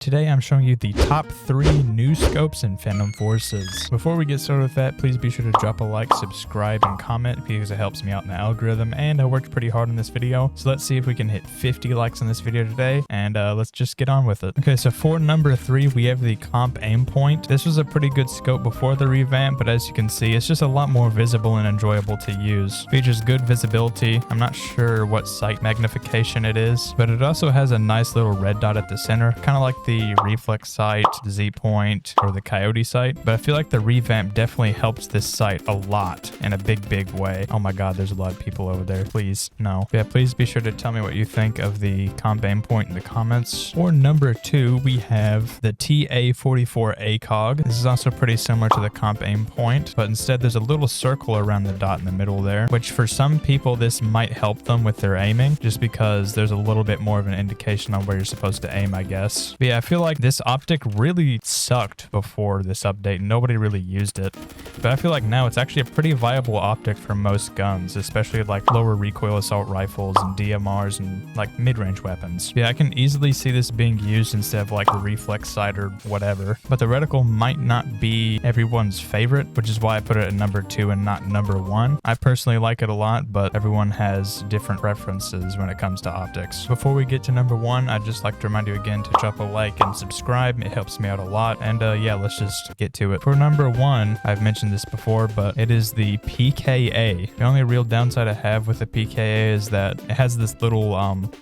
Today I'm showing you the top 3 new scopes in Phantom Forces. Before we get started with that, please be sure to drop a like, subscribe, and comment because it helps me out in the algorithm, and I worked pretty hard on this video. So let's see if we can hit 50 likes on this video today, and let's just get on with it. Okay, so for number 3, we have the comp aim point. This was a pretty good scope before the revamp, but as you can see, it's just a lot more visible and enjoyable to use. Features good visibility. I'm not sure what sight magnification it is, but it also has a nice little red dot at the center, kind of like the reflex sight, the Z point, or the coyote sight. But I feel like the revamp definitely helps this sight a lot in a big way. Oh my god, there's a lot of people over there. Please, no. Yeah, please be sure to tell me what you think of the comp aim point in the comments. For number 2, we have the TA44 ACOG. This is also pretty similar to the comp aim point, but instead there's a little circle around the dot in the middle there, which for some people this might help them with their aiming, just because there's a little bit more of an indication on where you're supposed to aim, I guess. But yeah, I feel like this optic really sucked before this update. Nobody really used it, but I feel like now it's actually a pretty viable optic for most guns, especially like lower recoil assault rifles and DMRs and like mid-range weapons. Yeah, I can easily see this being used instead of like a reflex sight or whatever, but the reticle might not be everyone's favorite, which is why I put it at number 2 and not number 1. I personally like it a lot, but everyone has different preferences when it comes to optics. Before we get to number 1, I'd just like to remind you again to drop a like and subscribe. It helps me out a lot, and yeah, let's just get to it. For number 1, I've mentioned this before, but it is the PKA. The only real downside I have with the PKA is that it has this little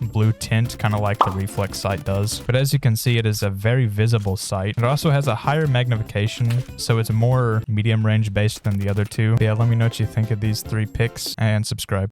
blue tint, kind of like the reflex sight does, but as you can see, it is a very visible sight. It also has a higher magnification, so it's more medium range based than the other two. But yeah, let me know what you think of these 3 picks, and subscribe.